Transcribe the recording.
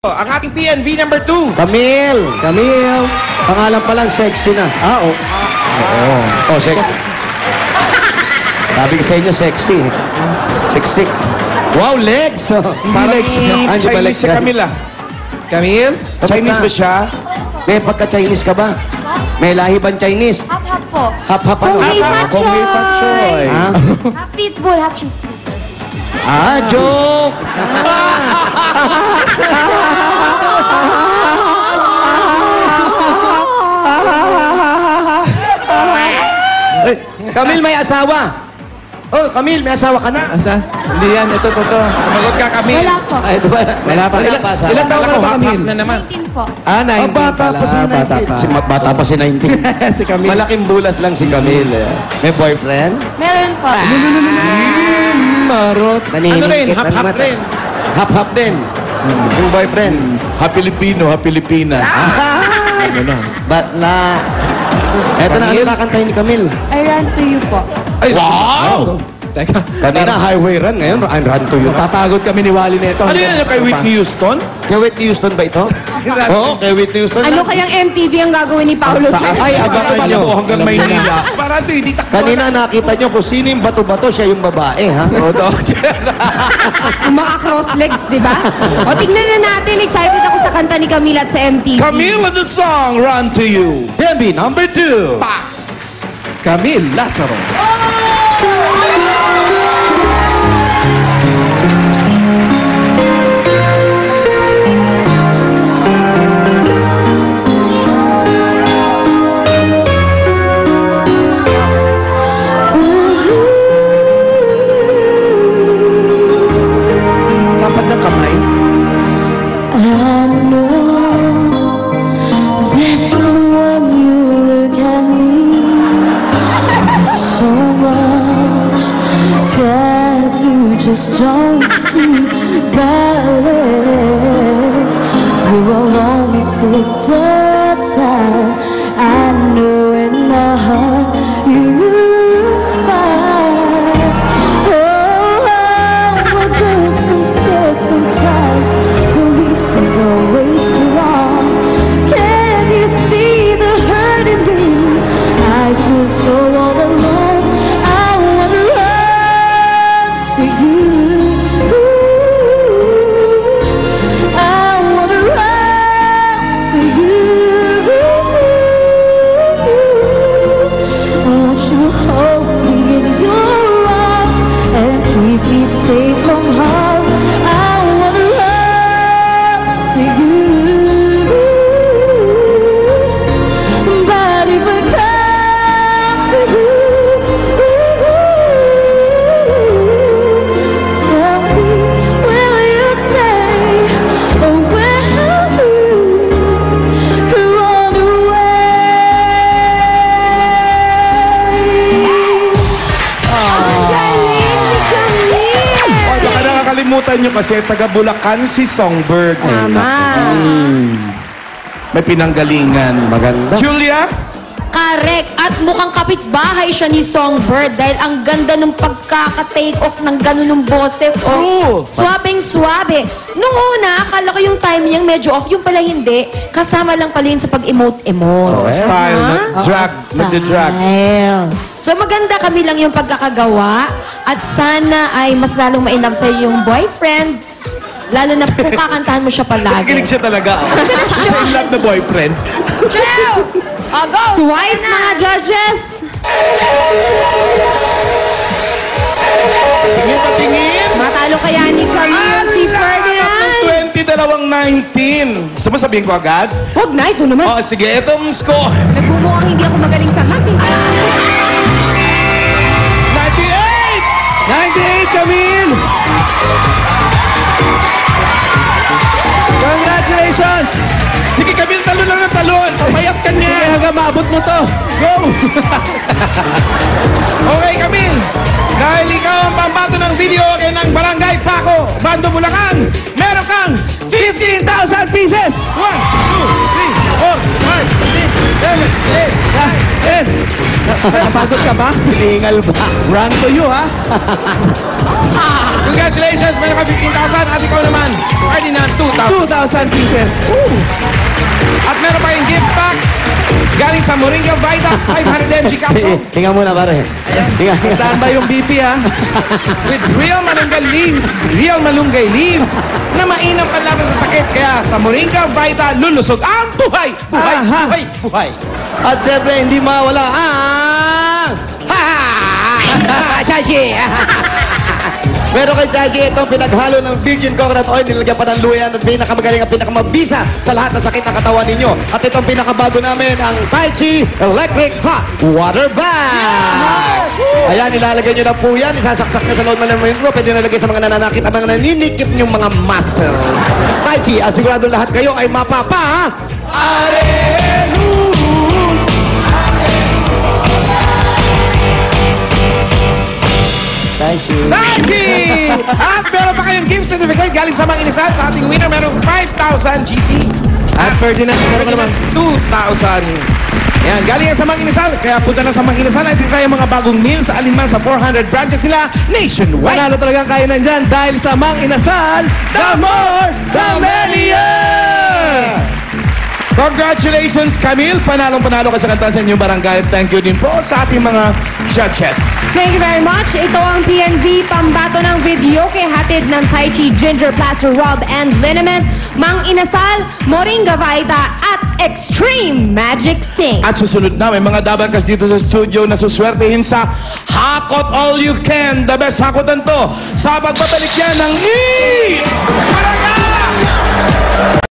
Ang ating PNV number 2. Camille. Camille. Pangalan pa lang, sexy na. Oo. Oh, sexy. Sabi ko sa inyo, sexy. Sexy. Wow, legs! Parang Andiyo ba Chinese legs si yan? Camila. Camille? Chinese ba siya? May pagka-Chinese ka ba? May lahi bang Chinese? Half-half po. Hap-hap ano? Kung may Hap-hap. Kung may pak choy. Ha? Half pitbull, half shih tzu. Ah, joke! Ay, Camille, may asawa. Oh, Camille, may asawa ka na. Asa? Hindi yan. Ito, totoo. Sumagot ka, Camille. Wala po. Ay, ito ba? Wala pa. Wala pa asawa. Ilan taon ka na ba, Hap-hap Camille? na naman. 19 po. Ah, 19 Ah, bata pa si pala. 19. Bata pa si 19. Si Camille. Malaking bulat lang si Camille. May boyfriend? Meron po. Marot. Ano rin? Nanihingkit na Hap-hap naman. rin. Hap-hap din. Yung boyfriend. Ha Pilipino, ha Pilipina. Ano na? Ba't na? Eto na, ano kakantahin ni Camille? I run to you po. Ay, wow! Teka. Kanina, highway run. Ngayon, run to you. Papagod kami ni Wally nito. Ano yan yung kay Whitney Houston? Kay Whitney Houston ba ito? Oo, kay Whitney Houston. Ano kayang MTV ang gagawin ni Paolo Taas. Ay, Ay, abangan nyo. hanggang Maynila. Para ito, hindi takbo. Kanina nakita nyo kung sino yung bato-bato, siya yung babae, ha? Mga-cross legs, di ba? O, tignan na natin. Excited ako sa kanta ni Camille at sa MTV. Camille and the song, Run to You. Debbie, number 2. Camille Lazaro. Tapat ng kamay. I know that when you look at me, there's so much that you just don't see. But you will only take the time. I know in my heart you'll find. Oh, we're good and scared sometimes. We say always wrong. Can you see the hurt in me? I feel so all alone. I wanna run to you. I wanna run to you. Won't you hold me in your arms and keep me safe from harm? I wanna run to you. But if I come to you, tell me, will you stay or will you run away? Ang galing ni Camille! Oh, baka nakakalimutan nyo kasi taga Bulacan si Songbird. Tama. May pinanggalingan. Maganda. Julia? Correct. At mukhang kapitbahay siya ni Songbird dahil ang ganda ng pagkaka-take off ng ganun ng boses. True. Swabing-swabe. Nung una, akala ko yung time niyang medyo off. Yung pala hindi. Kasama lang pala yun sa pag-emote-emote. Oh, style. Drag. Nagda-drag. Style. So maganda kami lang yung pagkakagawa at sana ay mas lalong ma-inlove sa'yo yung boyfriend. Lalo na kung kakantahan mo siya palagi. Nakikinig siya talaga. Sa in love na boyfriend. Joe! Go! Swipe mga judges! Tingin patingin. Matalo kaya ni Camille si Ferdinand? 20-19. Gusto mo sabihin ko agad? Huwag na, ito naman. Oh, sige, itong score. Nagmumukhang hindi ako magaling sa math eh. 98! 98, Camille! Congratulations! Sige, Camille, talon lang ng talon. Pamayat ka Sige, niya. hanggang maabot mo to. Go! Okay, Camille. Dahil ikaw ang pambato ng video kay ng Barangay Paco, Bando Bulacan, meron kang 15,000 pieces! 1, 2, 3, 4, 5, 6, 7, 8, 9, 10, Napagod ka ba? Hiningal ba? Run to you, ha? Congratulations! Meron ka 15,000 at ikaw naman, Ferdinand, 2,000. 2,000 pieces. At meron pa yung gift pack galing sa Moringa Vita 500 mg capsule Hinga muna, pare. Hinga. Stand by yung BP, ha? with real malunggay leaves na mainam panlaban sa sakit. Kaya sa Moringa Vita, lulusog ang buhay! Buhay! Aha. Buhay! Buhay! At syempre, hindi mawala ang... Chachi! Meron kay Chachi itong pinaghalo ng virgin coconut oil, nilagyan pa ng luyan at pinakamagaling at pinakamabisa sa lahat ng sakit ng katawan ninyo. At itong pinakabago namin, ang Tai Chi Electric Hot Water Bag! Ayan, ilalagay nyo na po yan. Isasaksak nyo sa loob ng membro. Pwede nalagay sa mga nananakit at mga naninikip nyong mga muscles. Tai Chi, at sigurado lahat kayo ay mapapa... Tai Chi. Nike! At meron pa kayong gift certificate galing sa mga inisal. Sa ating winner, merong 5,000 GC. At Ferdinand, meron ka naman. 2,000. Yan, galing yan sa mga inasal. Kaya punta na sa mga inasal at try yung mga bagong meals sa alinman sa 400 branches nila nationwide. Panalo talagang kayo nandyan dahil sa Mang Inasal, the more, the merrier! Congratulations, Camille! Panalong-panalo ka sa kantahan sa inyong barangay. Thank you din po sa ating mga judges. Thank you very much. Ito ang PNV pambato ng video kay hatid ng Tai Chi Ginger Plaster Rub and Liniment, Mang Inasal, Moringa Vita at Extreme Magic Sing. At susunod na, may mga dabarkas dito sa studio na suswertehin sa Hakot All You Can. The best hakotan to sa pagbabalik yan ng Barangay!